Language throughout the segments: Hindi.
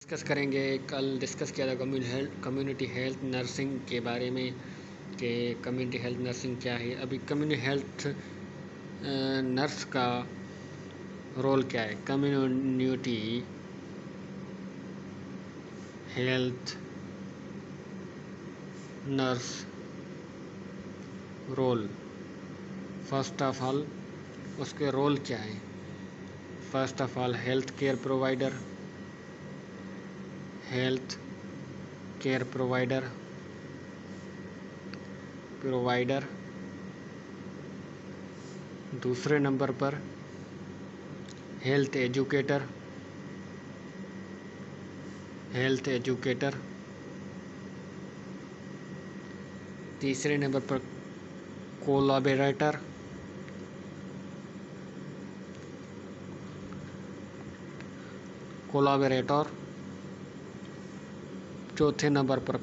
डिस्कस करेंगे। कल डिस्कस किया था कम्युनिटी हेल्थ नर्सिंग के बारे में कि कम्युनिटी हेल्थ नर्सिंग क्या है। अभी कम्युनिटी हेल्थ नर्स का रोल क्या है। Community health nurse role, first of all उसके रोल क्या है। First of all health care provider, health care provider दूसरे नंबर पर हेल्थ एजुकेटर, तीसरे नंबर पर कोलैबोरेटर, चौथे नंबर पर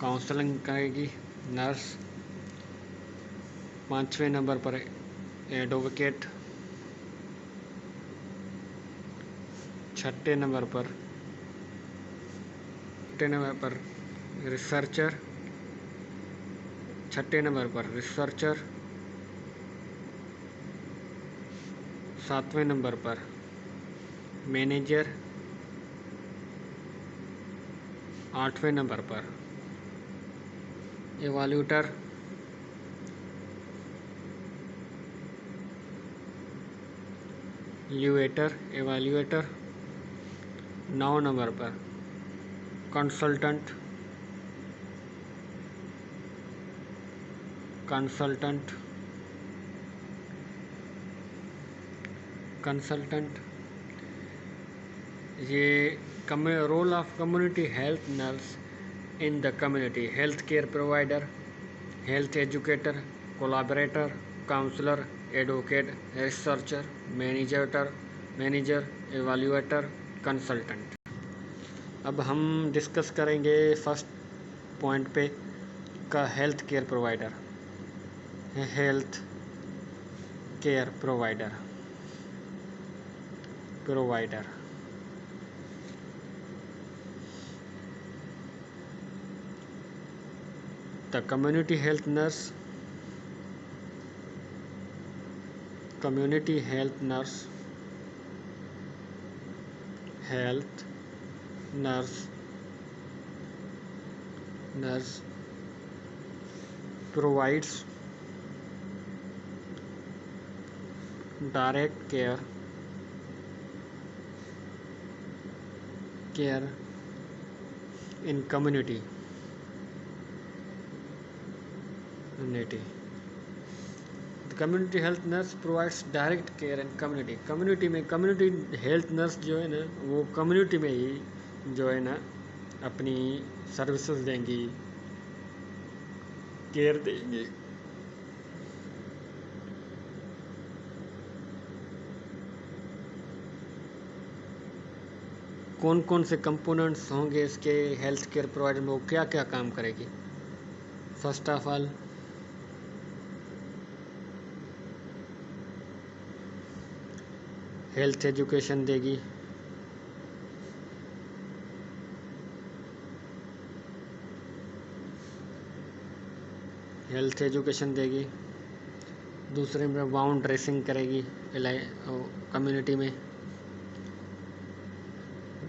काउंसलिंग करेगी नर्स। पांचवें नंबर पर एडवोकेट, छठे नंबर पर रिसर्चर, सातवें नंबर पर मैनेजर, आठवें नंबर पर एवाल्यूएटर, नौ नंबर पर कंसल्टेंट, ये role of community health nurse in the community: health care provider, health educator, collaborator, counsellor, advocate, researcher, manager, evaluator, consultant. अब हम डिस्कस करेंगे फर्स्ट पॉइंट पे का health care provider. The community health nurse provides direct care in community. The community health nurse provides direct care in community. Community में कम्युनिटी हेल्थ नर्स जो है ना, वो कम्युनिटी में ही जो है ना अपनी सर्विसेज देंगी, केयर देंगी। कौन कौन से कंपोनेंट्स होंगे इसके हेल्थ केयर प्रोवाइडर में, वो क्या क्या काम करेगी। First of all health education देगी, दूसरे में बाउंड ड्रेसिंग करेगी कम्युनिटी में,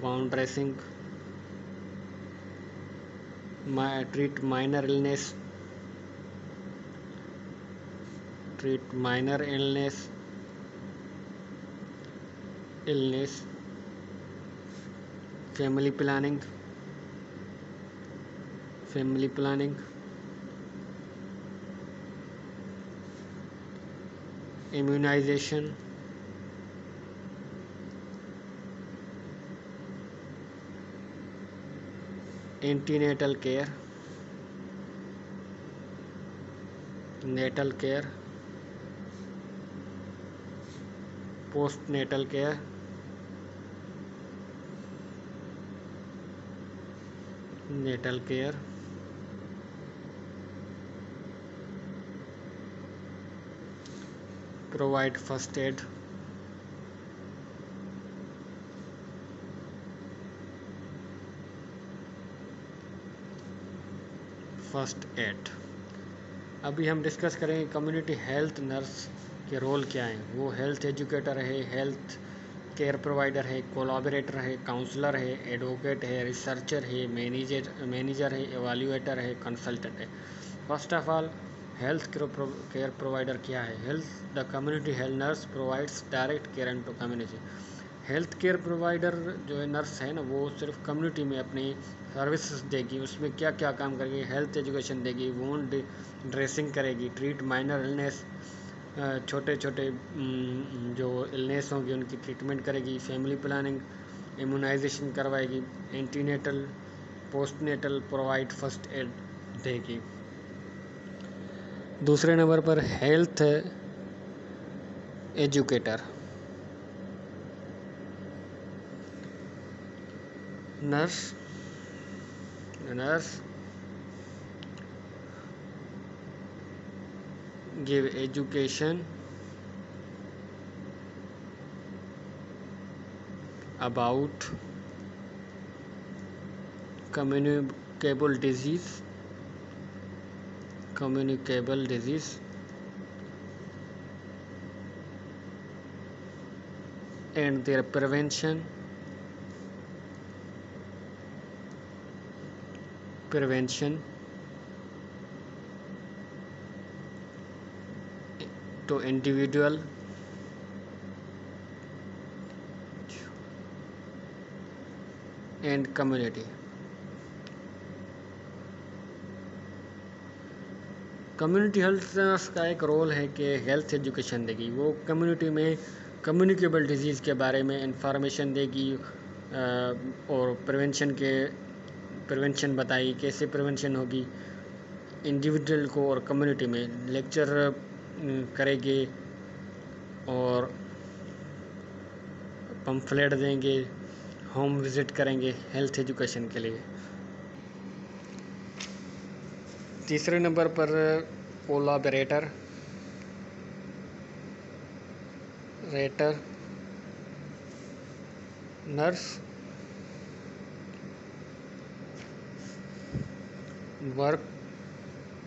wound dressing, treat minor illness, family planning, immunisation, antenatal care, natal care, postnatal care, provide first aid, first aid. अभी हम डिस्कस करेंगे कम्युनिटी हेल्थ नर्स के रोल क्या हैं। वो हेल्थ एजुकेटर है, हेल्थ केयर प्रोवाइडर है, कोलैबोरेटर है, काउंसलर है, एडवोकेट है, रिसर्चर है, मैनेजर है, एवेल्युएटर है, कंसल्टेंट है। First of all, health care provider क्या है? Health the community health nurse provides direct care and to community. Health care provider जो है नर्स है ना, वो सिर्फ कम्युनिटी में अपनी सर्विसेज देगी। उसमें क्या क्या काम करेगी? हेल्थ एजुकेशन देगी, वुंड ड्रेसिंग करेगी, ट्रीट माइनर इलनेस, छोटे छोटे जो इलनेस होंगी उनकी ट्रीटमेंट करेगी, फैमिली प्लानिंग, इम्यूनाइजेशन करवाएगी, antenatal postnatal provide first aid देगी। दूसरे नंबर पर health educator nurse give education about communicable disease and their prevention to individual and community। Community health nurse का एक रोल है कि हेल्थ एजुकेशन देगी। वो कम्युनिटी में कम्युनिकेबल डिजीज़ के बारे में इंफॉर्मेशन देगी और प्रिवेंशन बताएगी, कैसे प्रिवेंशन होगी इंडिविजुअल को और कम्युनिटी में। लेक्चर करेंगे और पम्फलेट देंगे, होम विज़िट करेंगे हेल्थ एजुकेशन के लिए। तीसरे नंबर पर collaborator nurse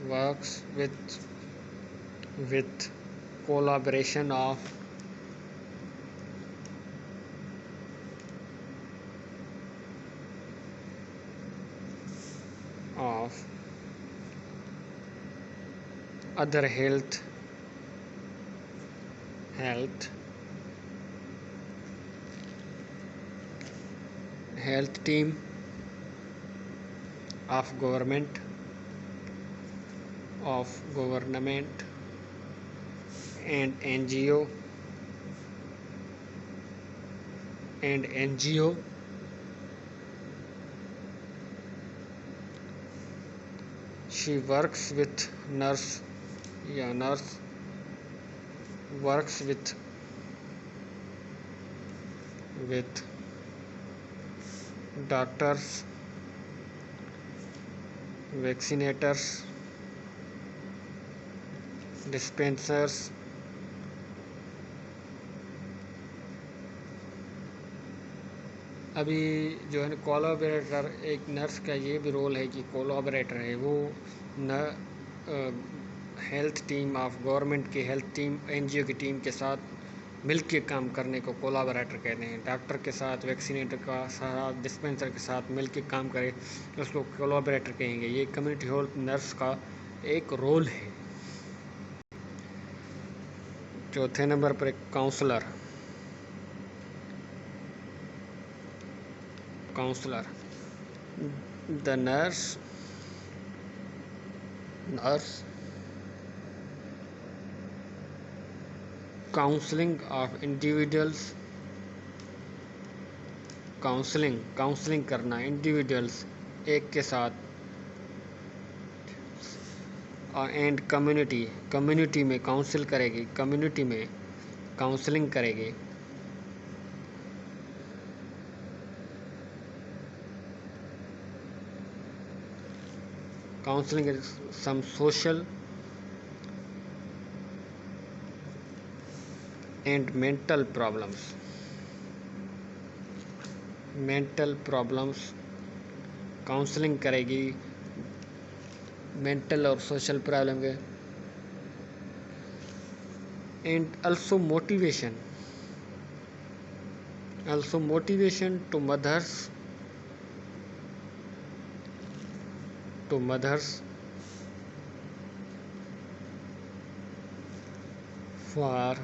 works with collaboration of other health team of government and NGO she works with nurse works with doctors, vaccinators, dispensers, अभी जो है कोलैबोरेटर एक नर्स का ये भी रोल है कि कोलैबोरेटर है वो हेल्थ टीम ऑफ गवर्नमेंट की हेल्थ टीम NGO की टीम के साथ मिलकर काम करने को कोलैबोरेटर कहते हैं। डॉक्टर के साथ, वैक्सीनेटर का साथ, डिस्पेंसर के साथ मिलकर काम करे उसको कोलैबोरेटर कहेंगे। ये कम्युनिटी हेल्थ नर्स का एक रोल है। चौथे नंबर पर एक counsellor the nurse counselling of individuals, counselling करना इंडिविजुअल्स एक के साथ एंड कम्युनिटी में काउंसिल करेगी, कम्युनिटी में काउंसलिंग करेगी। Counseling is some social and mental problems counselling करेगी मेंटल और सोशल प्रॉब्लम के, and also motivation to mothers for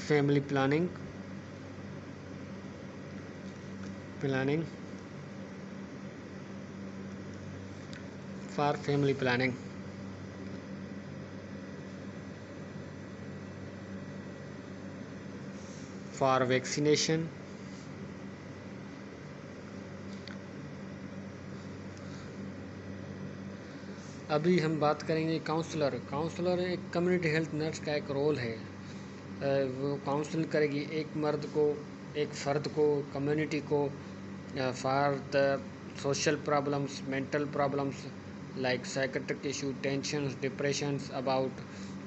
family planning for family planning. For vaccination, अभी हम बात करेंगे काउंसलर एक कम्युनिटी हेल्थ नर्स का एक रोल है। वो काउंसिल करेगी एक फ़र्द को, कम्युनिटी को, for the social problems, mental problems like psychiatric issue, tensions, depressions, about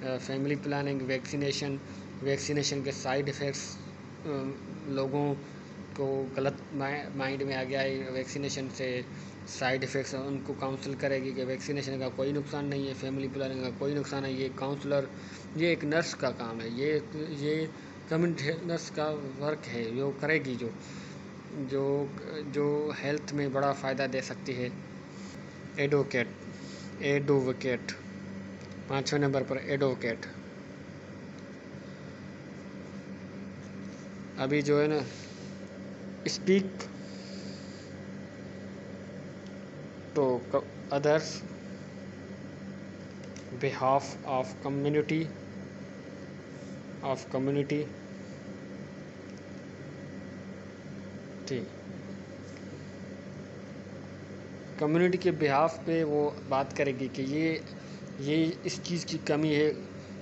family planning, vaccination के साइड इफ़ेक्ट्स। लोगों को गलत माइंड में आ गया है वैक्सीनेशन से साइड इफ़ेक्ट्स, उनको काउंसिल करेगी कि वैक्सीनेशन का कोई नुकसान नहीं है, फैमिली प्लानिंग का कोई नुकसान है। ये एक नर्स का काम है, ये कम्युनिटी नर्स का वर्क है, जो करेगी, जो हेल्थ में बड़ा फ़ायदा दे सकती है। एडवोकेट 5वें नंबर पर एडवोकेट। अभी जो है ना, speak to others behalf of community ठीक, कम्युनिटी के बिहाफ पे वो बात करेगी कि ये इस चीज़ की कमी है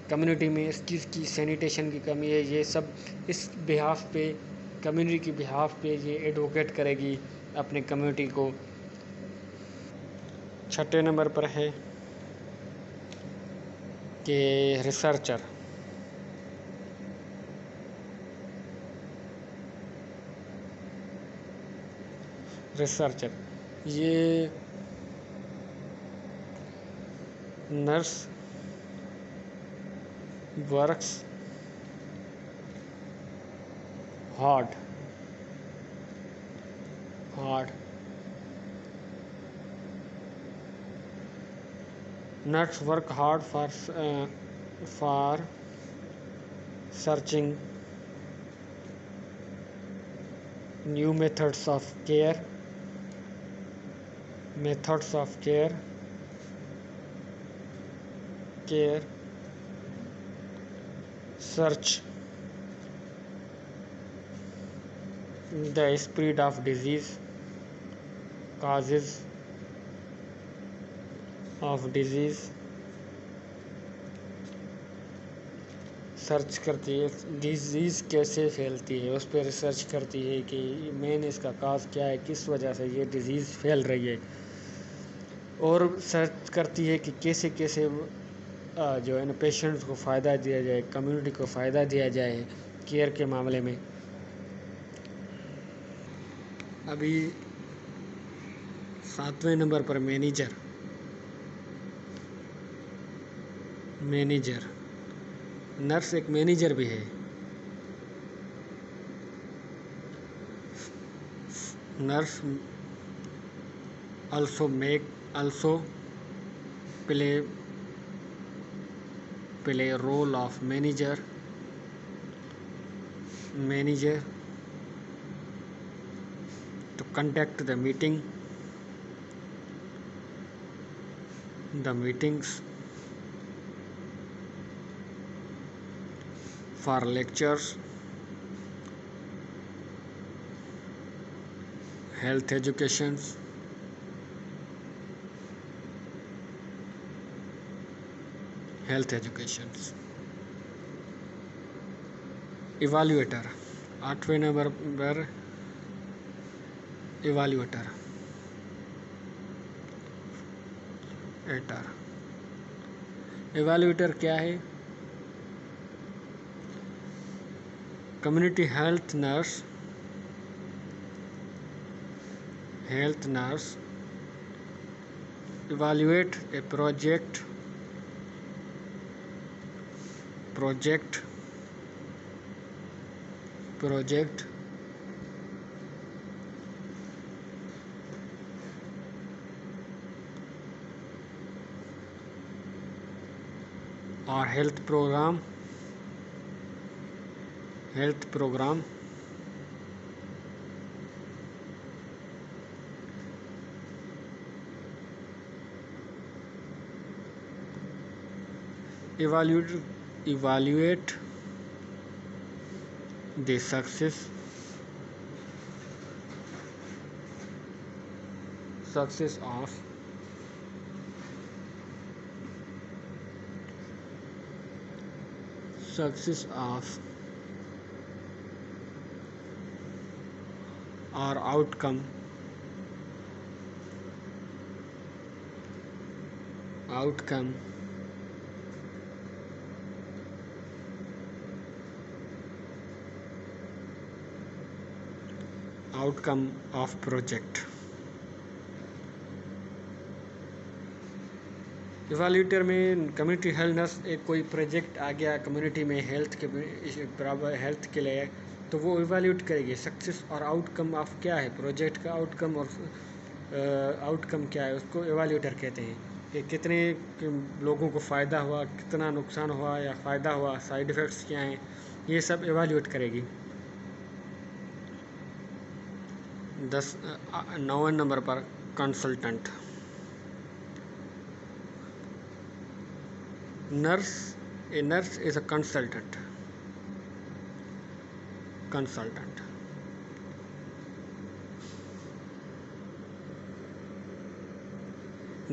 कम्युनिटी में, इस चीज़ की सैनिटेशन की कमी है, ये सब इस बिहाफ पे, कम्युनिटी के बिहाफ पे ये एडवोकेट करेगी अपने कम्युनिटी को। 6 नंबर पर है कि रिसर्चर ये nurse works hard nurse work hard for searching new methods of care search the spread of disease, causes of disease, search करती है डिजीज़ कैसे फैलती है, उस पर रिसर्च करती है कि मेन इसका काज क्या है, किस वजह से ये डिज़ीज़ फैल रही है, और सर्च करती है कि कैसे जो है ना पेशेंट्स को फ़ायदा दिया जाए, कम्युनिटी को फ़ायदा दिया जाए केयर के मामले में। अभी 7वें नंबर पर मैनेजर नर्स एक मैनेजर भी है। Nurse also play a role of manager to conduct the meetings for lectures, health educations, evaluator 8वें नंबर पर एवेल्यूएटर क्या है? Community health nurse health nurse evaluate a project or health program evaluate the success of or outcome of project। इवाल्यूटर में कम्युनिटी हेल्थ नर्स एक कोई प्रोजेक्ट आ गया कम्युनिटी में हेल्थ के लिए, तो वो इवाल्यूट करेगी सक्सेस और आउटकम ऑफ क्या है प्रोजेक्ट का आउटकम, और आउटकम क्या है उसको इवाल्यूटर कहते हैं कि कितने लोगों को फ़ायदा हुआ, कितना नुकसान हुआ या फ़ायदा हुआ, साइड इफ़ेक्ट्स क्या हैं, ये सब इवाल्यूट करेगी। 9 नंबर पर consultant. A nurse is a consultant।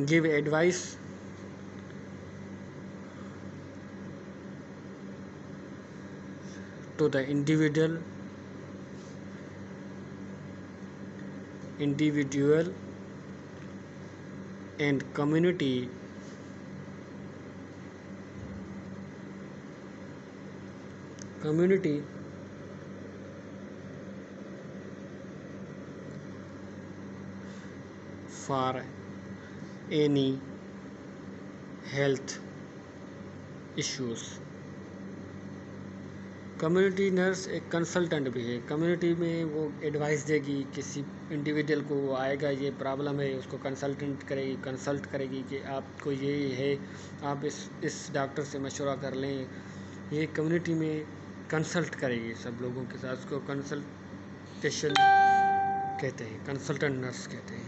Give advice to the individual and community for any health issues। Community nurse एक कंसल्टेंट भी है, कम्युनिटी में वो एडवाइस देगी, किसी इंडिविजुअल को वो आएगा ये प्रॉब्लम है उसको कंसल्ट करेगी कि आपको ये है, आप इस डॉक्टर से मशवरा कर लें, ये कम्युनिटी में कंसल्ट करेगी सब लोगों के साथ, उसको कंसल्टेशन कहते हैं, कंसल्टेंट नर्स कहते हैं।